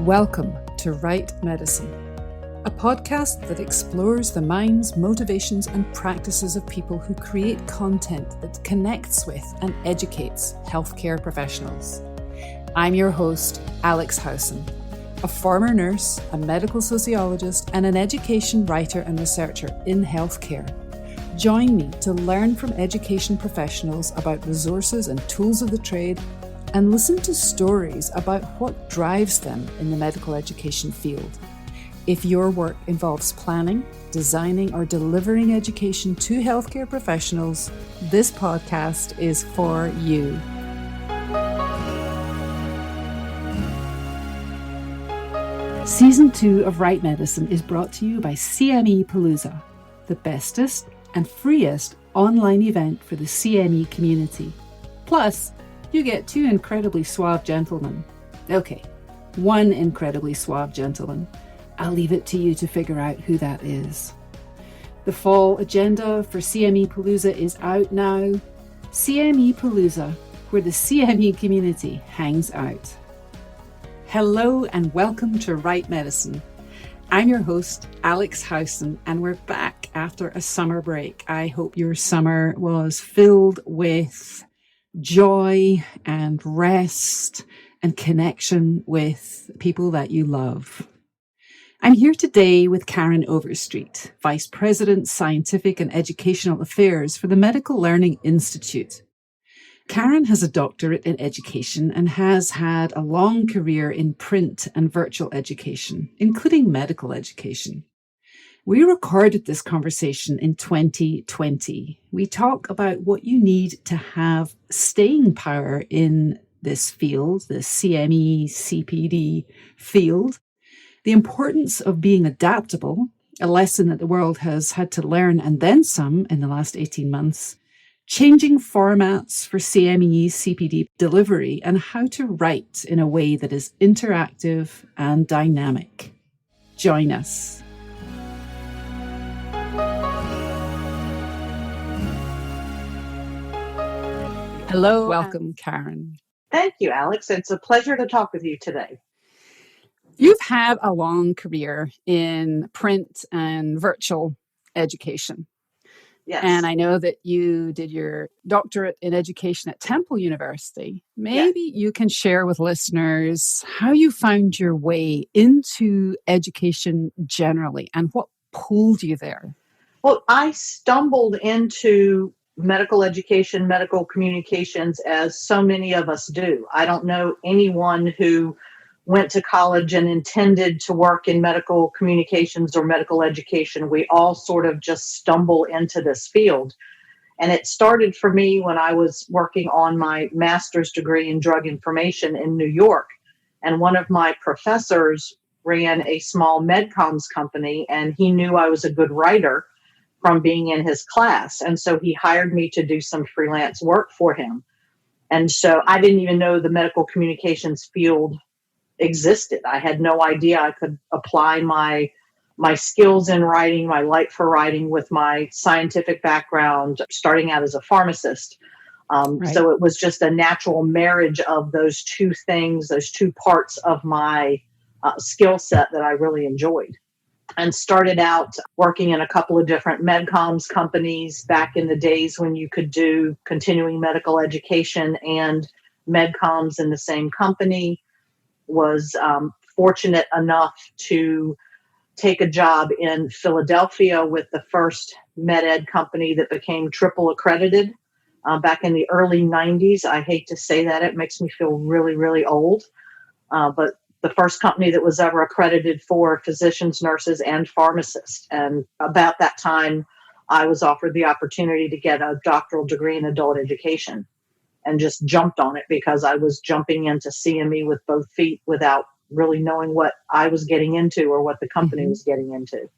Welcome to Right Medicine, a podcast that explores the minds, motivations, and practices of people who create content that connects with and educates healthcare professionals. I'm your host, Alex Howson, a former nurse, a medical sociologist, and an education writer and researcher in healthcare. Join me to learn from education professionals about resources and tools of the trade, and listen to stories about what drives them in the medical education field. If your work involves planning, designing, or delivering education to healthcare professionals, this podcast is for you. Season 2 of Right Medicine is brought to you by CME Palooza, the bestest and freest online event for the CME community. Plus, you get two incredibly suave gentlemen. Okay, one incredibly suave gentleman. I'll leave it to you to figure out who that is. The fall agenda for CME Palooza is out now. CME Palooza, where the CME community hangs out. Hello and welcome to Right Medicine. I'm your host, Alex Howson, and we're back after a summer break. I hope your summer was filled with joy and rest and connection with people that you love. I'm here today with Karen Overstreet, Vice President, Scientific and Educational Affairs for the Medical Learning Institute. Karen has a doctorate in education and has had a long career in print and virtual education, including medical education. We recorded this conversation in 2020. We talk about what you need to have staying power in this field, the CME, CPD field, the importance of being adaptable, a lesson that the world has had to learn and then some in the last 18 months, changing formats for CME, CPD delivery, and how to write in a way that is interactive and dynamic. Join us. Hello. Welcome, Karen. Thank you, Alex. It's a pleasure to talk with you today. You've had a long career in print and virtual education. Yes. And I know that you did your doctorate in education at Temple University. Maybe you can share with listeners how you found your way into education generally and what pulled you there. Well, I stumbled into medical education, medical communications, as so many of us do. I don't know anyone who went to college and intended to work in medical communications or medical education. We all sort of just stumble into this field. And it started for me when I was working on my master's degree in drug information in New York. And one of my professors ran a small medcoms company, and he knew I was a good writer from being in his class. And so he hired me to do some freelance work for him. And so I didn't even know the medical communications field existed. I had no idea I could apply my skills in writing, my light for writing with my scientific background, starting out as a pharmacist. Right. So it was just a natural marriage of those two things, those two parts of my skill set that I really enjoyed. And started out working in a couple of different medcoms companies back in the days when you could do continuing medical education and medcoms in the same company. Was fortunate enough to take a job in Philadelphia with the first med ed company that became triple accredited back in the early 90s. I hate to say that. It makes me feel really, really old. But the first company that was ever accredited for physicians, nurses, and pharmacists. And about that time, I was offered the opportunity to get a doctoral degree in adult education and just jumped on it because I was jumping into CME with both feet without really knowing what I was getting into or what the company was getting into.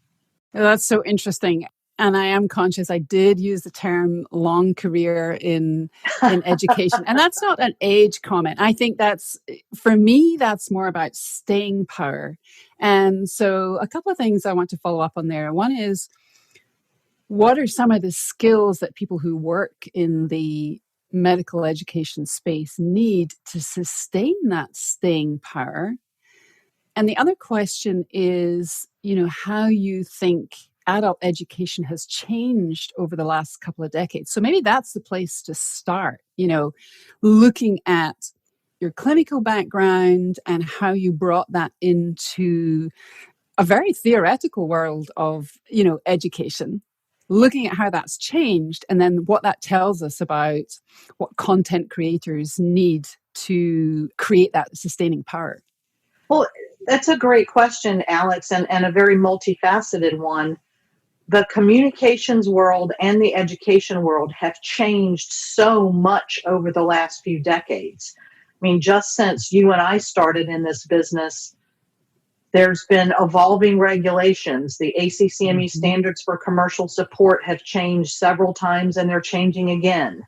That's so interesting. And I am conscious I did use the term long career in education. And that's not an age comment. I think for me, that's more about staying power. And so a couple of things I want to follow up on there. One is, what are some of the skills that people who work in the medical education space need to sustain that staying power? And the other question is, how you think adult education has changed over the last couple of decades. So maybe that's the place to start, looking at your clinical background and how you brought that into a very theoretical world of, education, looking at how that's changed and then what that tells us about what content creators need to create that sustaining power. Well, that's a great question, Alex, and a very multifaceted one. The communications world and the education world have changed so much over the last few decades. I mean, just since you and I started in this business, there's been evolving regulations. The ACCME standards for commercial support have changed several times, and they're changing again.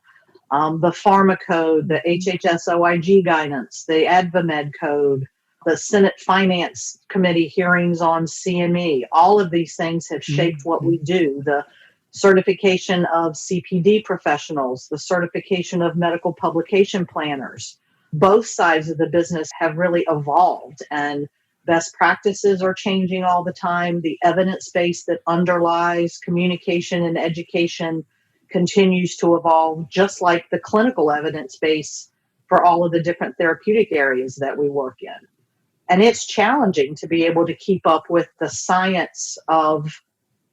The Pharma Code, the HHS-OIG guidance, the AdvaMed Code, the Senate Finance Committee hearings on CME, all of these things have shaped what we do. The certification of CPD professionals, the certification of medical publication planners. Both sides of the business have really evolved, and best practices are changing all the time. The evidence base that underlies communication and education continues to evolve, just like the clinical evidence base for all of the different therapeutic areas that we work in. And it's challenging to be able to keep up with the science of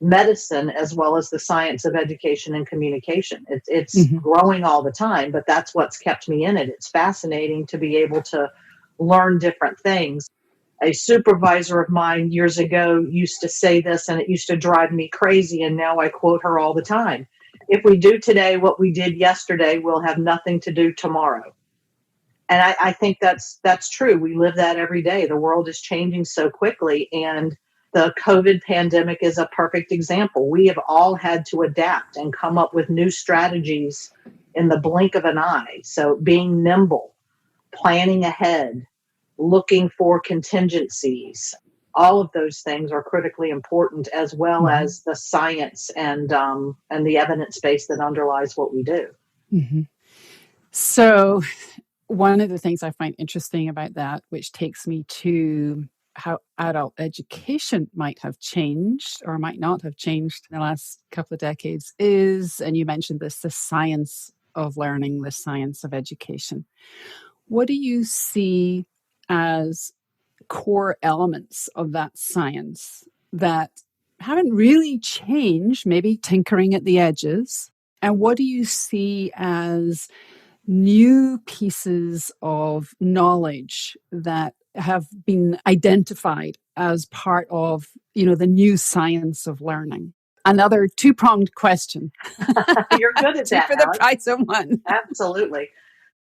medicine as well as the science of education and communication. It's growing all the time, but that's what's kept me in it. It's fascinating to be able to learn different things. A supervisor of mine years ago used to say this, and it used to drive me crazy, and now I quote her all the time. If we do today what we did yesterday, we'll have nothing to do tomorrow. And I think that's true. We live that every day. The world is changing so quickly, and the COVID pandemic is a perfect example. We have all had to adapt and come up with new strategies in the blink of an eye. So being nimble, planning ahead, looking for contingencies, all of those things are critically important, as well as the science and the evidence base that underlies what we do. So one of the things I find interesting about that, which takes me to how adult education might have changed or might not have changed in the last couple of decades is, and you mentioned this, the science of learning, the science of education. What do you see as core elements of that science that haven't really changed, maybe tinkering at the edges? And what do you see as new pieces of knowledge that have been identified as part of, the new science of learning? Another two-pronged question. You're good at that, for the Alex. price of one. Absolutely.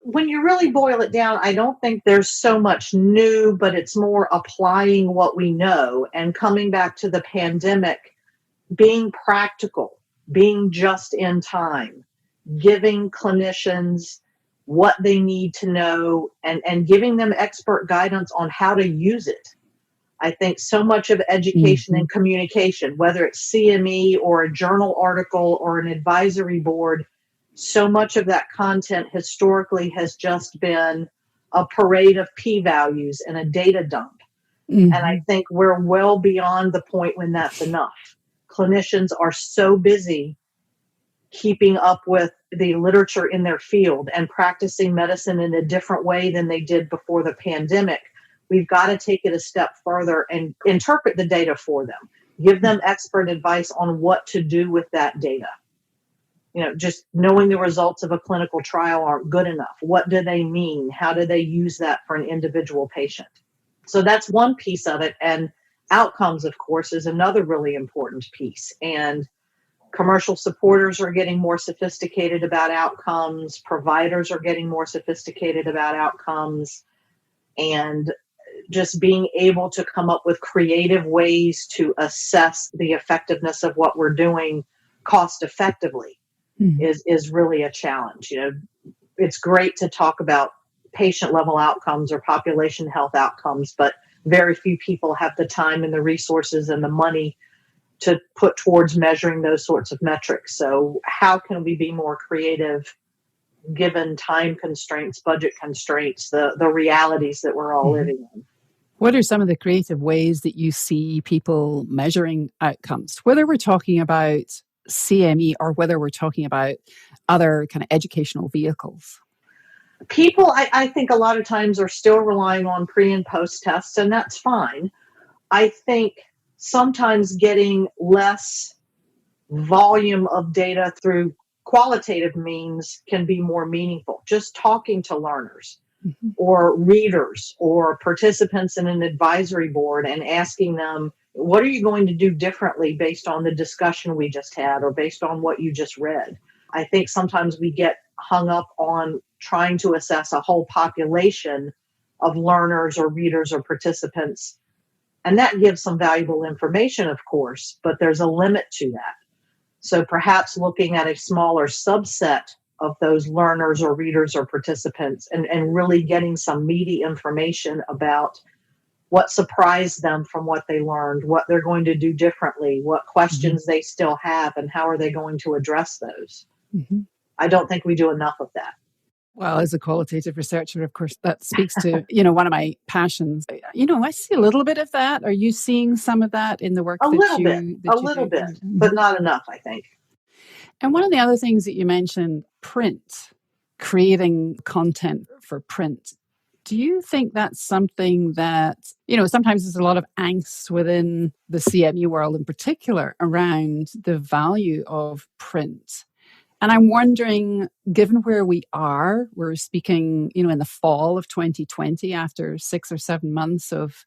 When you really boil it down, I don't think there's so much new, but it's more applying what we know and coming back to the pandemic, being practical, being just in time, giving clinicians what they need to know and giving them expert guidance on how to use it. I think so much of education and communication, whether it's CME or a journal article or an advisory board, so much of that content historically has just been a parade of p-values and a data dump. And I think we're well beyond the point when that's enough. Clinicians are so busy keeping up with the literature in their field and practicing medicine in a different way than they did before the pandemic. We've got to take it a step further and interpret the data for them. Give them expert advice on what to do with that data. Just knowing the results of a clinical trial aren't good enough. What do they mean? How do they use that for an individual patient? So that's one piece of it. And outcomes, of course, is another really important piece. And commercial supporters are getting more sophisticated about outcomes. Providers are getting more sophisticated about outcomes. And just being able to come up with creative ways to assess the effectiveness of what we're doing cost effectively is really a challenge. It's great to talk about patient level outcomes or population health outcomes, but very few people have the time and the resources and the money to put towards measuring those sorts of metrics. So how can we be more creative given time constraints, budget constraints, the realities that we're all living in? What are some of the creative ways that you see people measuring outcomes, whether we're talking about CME or whether we're talking about other kind of educational vehicles? People, I think a lot of times are still relying on pre and post tests, and that's fine. I think sometimes getting less volume of data through qualitative means can be more meaningful. Just talking to learners or readers or participants in an advisory board and asking them, what are you going to do differently based on the discussion we just had or based on what you just read? I think sometimes we get hung up on trying to assess a whole population of learners or readers or participants. And that gives some valuable information, of course, but there's a limit to that. So perhaps looking at a smaller subset of those learners or readers or participants and really getting some meaty information about what surprised them from what they learned, what they're going to do differently, what questions they still have, and how are they going to address those. I don't think we do enough of that. Well, as a qualitative researcher, of course, that speaks to, one of my passions. I see a little bit of that. Are you seeing some of that in the work A that little you bit, a little bit, but not enough, I think. And one of the other things that you mentioned, print, creating content for print. Do you think that's something that, sometimes there's a lot of angst within the CME world in particular around the value of print? And I'm wondering, given where we are, we're speaking, in the fall of 2020, after 6 or 7 months of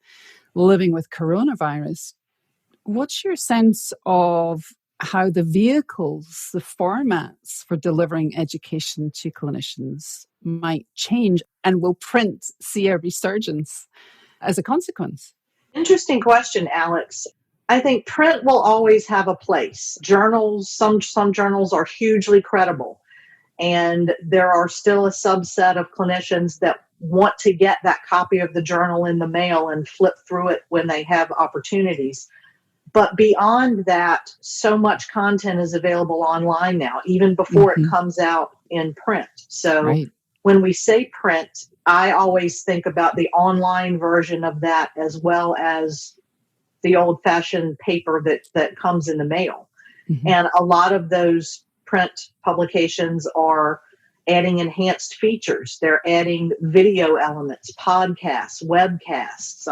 living with coronavirus, what's your sense of how the vehicles, the formats for delivering education to clinicians might change, and will print see a resurgence as a consequence? Interesting question, Alex. I think print will always have a place. Journals, some journals are hugely credible, and there are still a subset of clinicians that want to get that copy of the journal in the mail and flip through it when they have opportunities. But beyond that, so much content is available online now, even before it comes out in print. So when we say print, I always think about the online version of that as well as the old-fashioned paper that comes in the mail. And a lot of those print publications are adding enhanced features. They're adding video elements, podcasts, webcasts,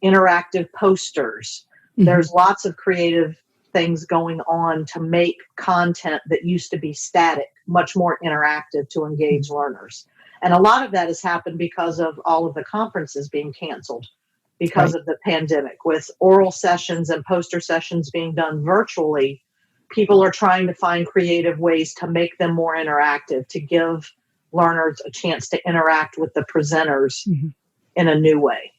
interactive posters. There's lots of creative things going on to make content that used to be static much more interactive to engage learners. And a lot of that has happened because of all of the conferences being canceled because of the pandemic. With oral sessions and poster sessions being done virtually, people are trying to find creative ways to make them more interactive, to give learners a chance to interact with the presenters in a new way.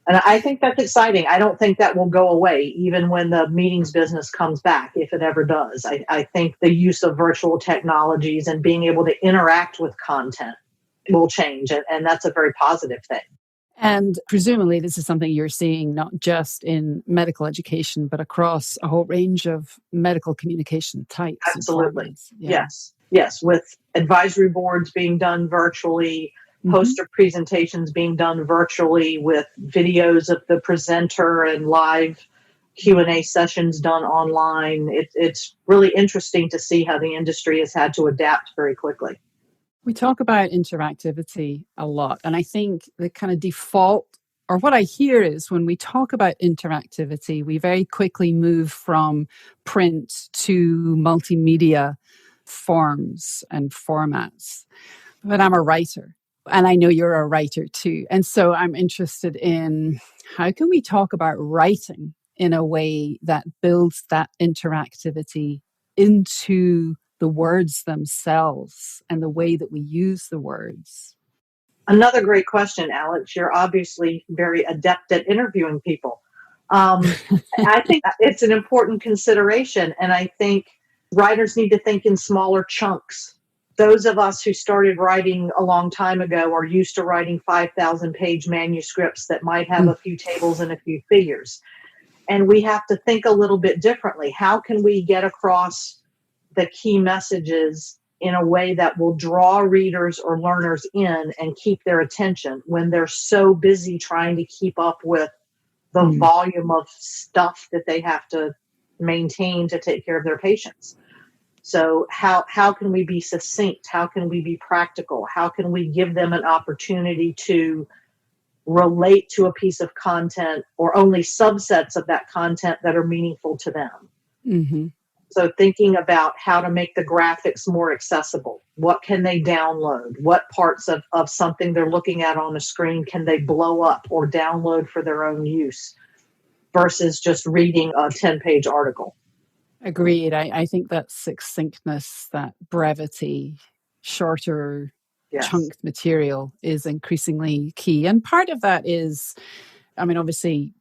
And I think that's exciting. I don't think that will go away, even when the meetings business comes back, if it ever does. I think the use of virtual technologies and being able to interact with content will change. And that's a very positive thing. And presumably this is something you're seeing not just in medical education, but across a whole range of medical communication types. Absolutely. Yes. With advisory boards being done virtually, poster presentations being done virtually, with videos of the presenter and live Q&A sessions done online. It's really interesting to see how the industry has had to adapt very quickly. We talk about interactivity a lot, and I think the kind of default, or what I hear is when we talk about interactivity, we very quickly move from print to multimedia forms and formats. But I'm a writer. And I know you're a writer too. And so I'm interested in how can we talk about writing in a way that builds that interactivity into the words themselves and the way that we use the words? Another great question, Alex. You're obviously very adept at interviewing people. I think it's an important consideration. And I think writers need to think in smaller chunks. Those of us who started writing a long time ago are used to writing 5,000-page manuscripts that might have a few tables and a few figures. And we have to think a little bit differently. How can we get across the key messages in a way that will draw readers or learners in and keep their attention when they're so busy trying to keep up with the volume of stuff that they have to maintain to take care of their patients. So how can we be succinct? How can we be practical? How can we give them an opportunity to relate to a piece of content or only subsets of that content that are meaningful to them? Mm-hmm. So thinking about how to make the graphics more accessible. What can they download? What parts of something they're looking at on a screen can they blow up or download for their own use versus just reading a 10-page article? Agreed. I think that succinctness, that brevity, shorter chunked material is increasingly key. And part of that is, I mean, obviously,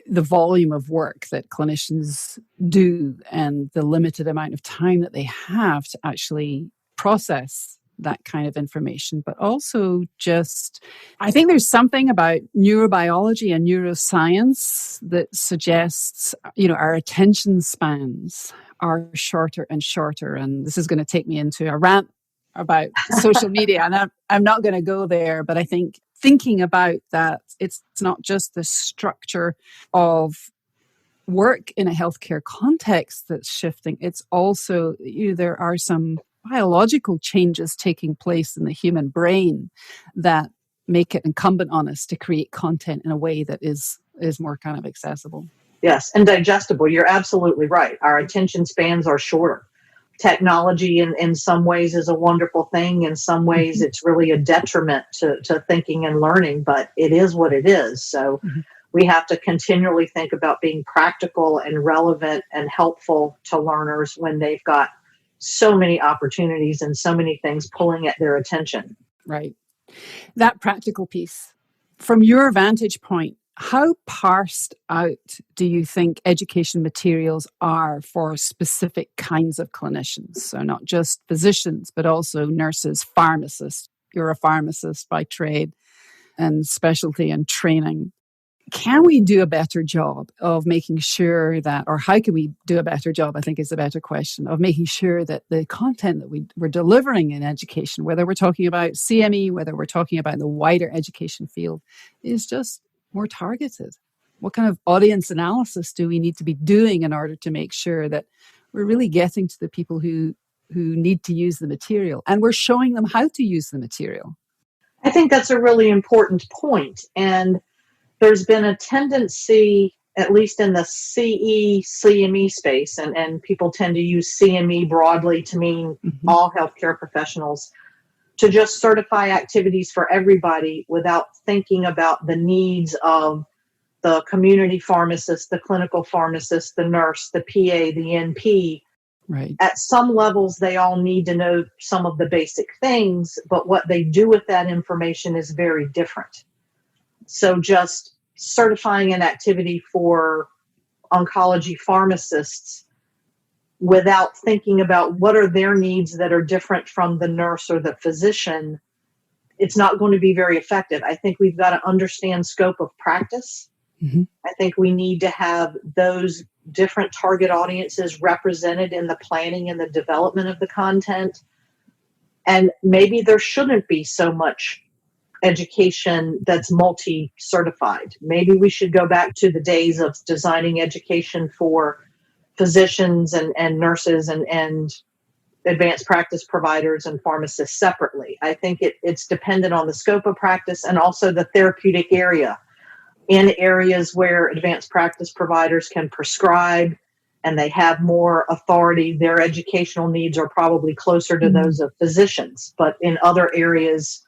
the volume of work that clinicians do and the limited amount of time that they have to actually process that kind of information, but also just, I think there's something about neurobiology and neuroscience that suggests, our attention spans are shorter and shorter. And this is going to take me into a rant about social media. And I'm not going to go there, but I think thinking about that, it's not just the structure of work in a healthcare context that's shifting. It's also, there are some biological changes taking place in the human brain that make it incumbent on us to create content in a way that is more kind of accessible. Yes, and digestible. You're absolutely right. Our attention spans are shorter. Technology in some ways is a wonderful thing. In some ways, it's really a detriment to thinking and learning, but it is what it is. So we have to continually think about being practical and relevant and helpful to learners when they've got so many opportunities and so many things pulling at their attention. Right. That practical piece, from your vantage point, how parsed out do you think education materials are for specific kinds of clinicians? So not just physicians, but also nurses, pharmacists. You're a pharmacist by trade and specialty and training. Can we do a better job of making sure that, or how can we do a better job, I think is a better question, of making sure that the content that we're delivering in education, whether we're talking about CME, whether we're talking about the wider education field, is just more targeted? What kind of audience analysis do we need to be doing in order to make sure that we're really getting to the people who need to use the material and we're showing them how to use the material? I think that's a really important point. And there's been a tendency, at least in the CME space, and people tend to use CME broadly to mean all healthcare professionals, to just certify activities for everybody without thinking about the needs of the community pharmacist, the clinical pharmacist, the nurse, the PA, the NP. Right. At some levels, they all need to know some of the basic things, but what they do with that information is very different. So just certifying an activity for oncology pharmacists without thinking about what are their needs that are different from the nurse or the physician, it's not going to be very effective. I think we've got to understand scope of practice. I think we need to have those different target audiences represented in the planning and the development of the content. And maybe there shouldn't be so much education that's multi-certified. Maybe we should go back to the days of designing education for physicians and nurses and advanced practice providers and pharmacists separately. I think it's dependent on the scope of practice and also the therapeutic area. In areas where advanced practice providers can prescribe and they have more authority, their educational needs are probably closer to those of physicians. But in other areas,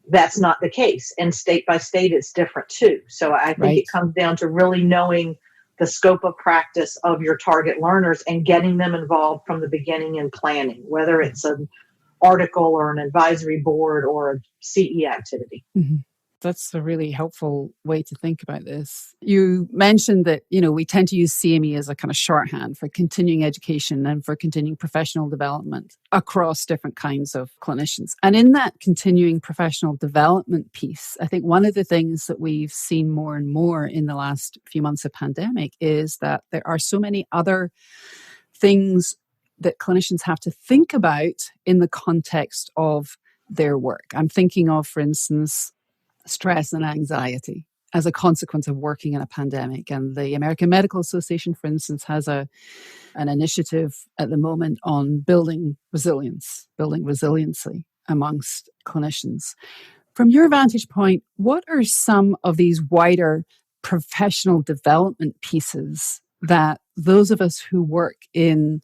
that's not the case. And state by state, it's different too. So I think it comes down to really knowing the scope of practice of your target learners and getting them involved from the beginning in planning, whether it's an article or an advisory board or a CE activity. That's a really helpful way to think about this. You mentioned that, we tend to use CME as a kind of shorthand for continuing education and for continuing professional development across different kinds of clinicians. And in that continuing professional development piece, I think one of the things that we've seen more and more in the last few months of pandemic is that there are so many other things that clinicians have to think about in the context of their work. I'm thinking of, for instance, stress and anxiety as a consequence of working in a pandemic. And the American Medical Association, for instance, has an initiative at the moment on building resiliency amongst clinicians. From your vantage point, what are some of these wider professional development pieces that those of us who work in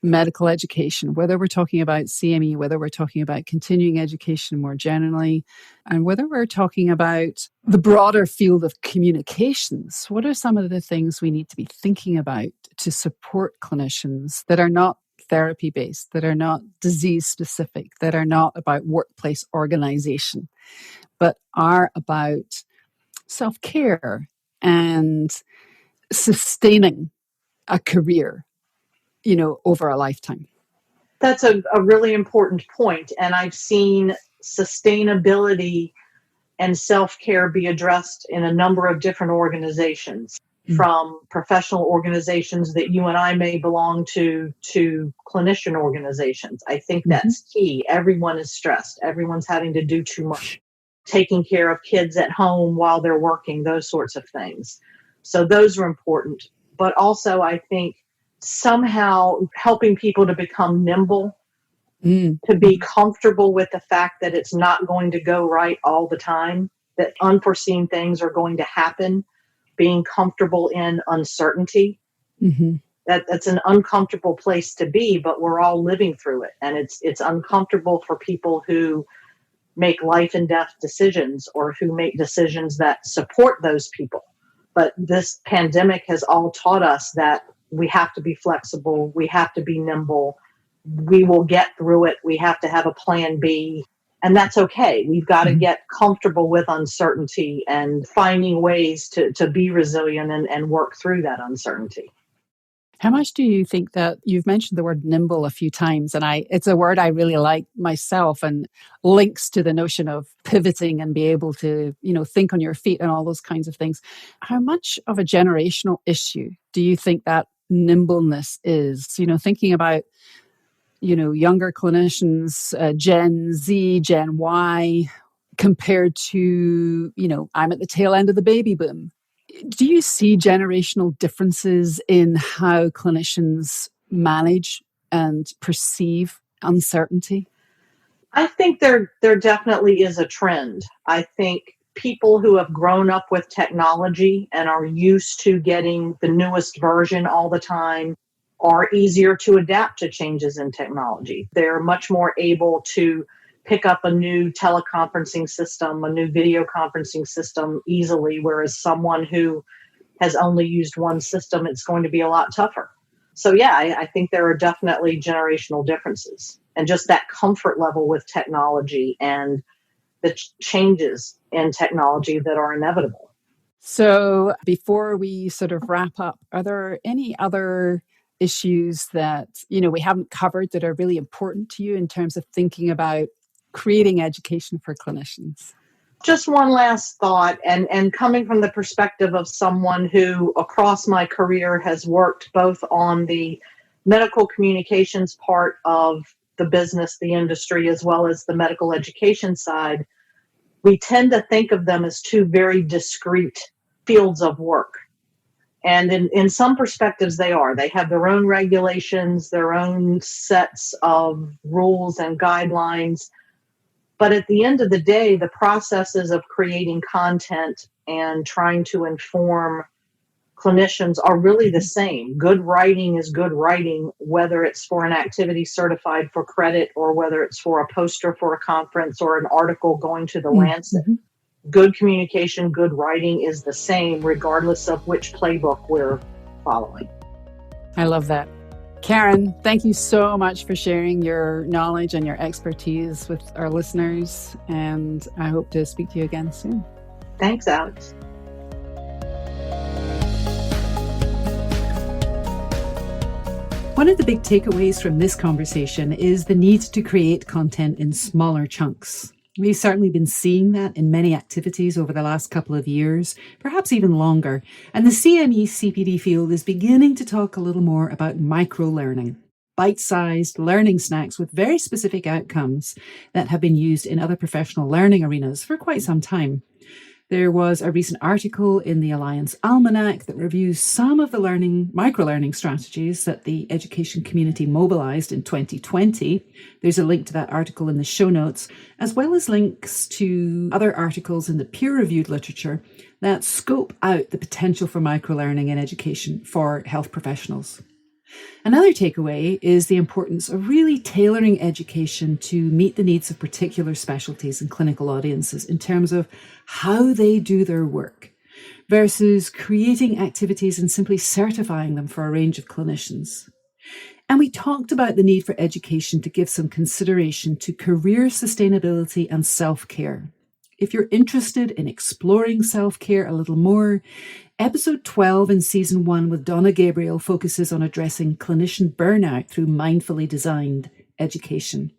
medical education, whether we're talking about CME, whether we're talking about continuing education more generally, and whether we're talking about the broader field of communications, what are some of the things we need to be thinking about to support clinicians that are not therapy-based, that are not disease-specific, that are not about workplace organization, but are about self-care and sustaining a career, over a lifetime? That's a really important point. And I've seen sustainability and self-care be addressed in a number of different organizations, from professional organizations that you and I may belong to clinician organizations. I think that's key. Everyone is stressed. Everyone's having to do too much, taking care of kids at home while they're working, those sorts of things. So those are important. But also, I think somehow helping people to become nimble, to be comfortable with the fact that it's not going to go right all the time, that unforeseen things are going to happen, being comfortable in uncertainty. That's an uncomfortable place to be, but we're all living through it. And it's uncomfortable for people who make life and death decisions or who make decisions that support those people. But this pandemic has all taught us that we have to be flexible. We have to be nimble. We will get through it. We have to have a plan B. And that's okay. We've got to get comfortable with uncertainty and finding ways to be resilient and work through that uncertainty. How much do you think that you've mentioned the word nimble a few times, and it's a word I really like myself and links to the notion of pivoting and be able to, think on your feet and all those kinds of things. How much of a generational issue do you think that nimbleness is? Thinking about, younger clinicians, Gen Z, Gen Y, compared to, I'm at the tail end of the baby boom. Do you see generational differences in how clinicians manage and perceive uncertainty? I think there definitely is a trend. I think people who have grown up with technology and are used to getting the newest version all the time are easier to adapt to changes in technology. They're much more able to pick up a new teleconferencing system, a new video conferencing system easily, whereas someone who has only used one system, it's going to be a lot tougher. So yeah, I think there are definitely generational differences, and just that comfort level with technology and the changes in technology that are inevitable. So before we sort of wrap up, are there any other issues that, we haven't covered that are really important to you in terms of thinking about creating education for clinicians? Just one last thought, and coming from the perspective of someone who across my career has worked both on the medical communications part of the business, the industry, as well as the medical education side, we tend to think of them as two very discrete fields of work. And in some perspectives, they are. They have their own regulations, their own sets of rules and guidelines. But at the end of the day, the processes of creating content and trying to inform clinicians are really the same. Good writing is good writing, whether it's for an activity certified for credit or whether it's for a poster for a conference or an article going to the Lancet. Good communication, good writing is the same, regardless of which playbook we're following. I love that. Karen, thank you so much for sharing your knowledge and your expertise with our listeners, and I hope to speak to you again soon. Thanks, Alex. One of the big takeaways from this conversation is the need to create content in smaller chunks. We've certainly been seeing that in many activities over the last couple of years, perhaps even longer. And the CME CPD field is beginning to talk a little more about micro-learning. bite-sized learning snacks with very specific outcomes that have been used in other professional learning arenas for quite some time. There was a recent article in the Alliance Almanac that reviews some of the micro-learning strategies that the education community mobilized in 2020. There's a link to that article in the show notes, as well as links to other articles in the peer-reviewed literature that scope out the potential for micro-learning in education for health professionals. Another takeaway is the importance of really tailoring education to meet the needs of particular specialties and clinical audiences in terms of how they do their work, versus creating activities and simply certifying them for a range of clinicians. And we talked about the need for education to give some consideration to career sustainability and self-care. If you're interested in exploring self-care a little more, Episode 12 in Season 1 with Donna Gabriel focuses on addressing clinician burnout through mindfully designed education.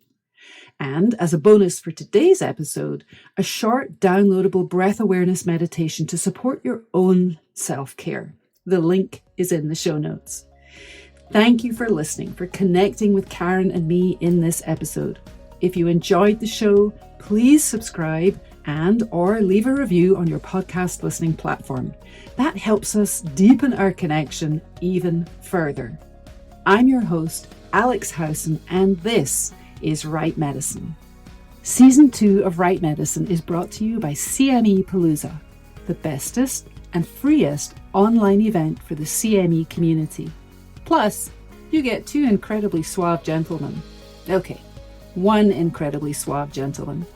And as a bonus for today's episode, a short downloadable breath awareness meditation to support your own self-care. The link is in the show notes. Thank you for listening, for connecting with Karen and me in this episode. If you enjoyed the show, please subscribe or leave a review on your podcast listening platform. That helps us deepen our connection even further. I'm your host, Alex Howson, and this is Right Medicine. Season 2 of Right Medicine is brought to you by CME Palooza, the bestest and freest online event for the CME community. Plus, you get 2 incredibly suave gentlemen. Okay, 1 incredibly suave gentleman.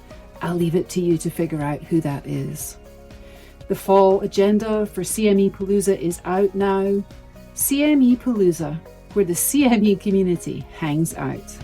I'll leave it to you to figure out who that is. The fall agenda for CME Palooza is out now. CME Palooza, where the CME community hangs out.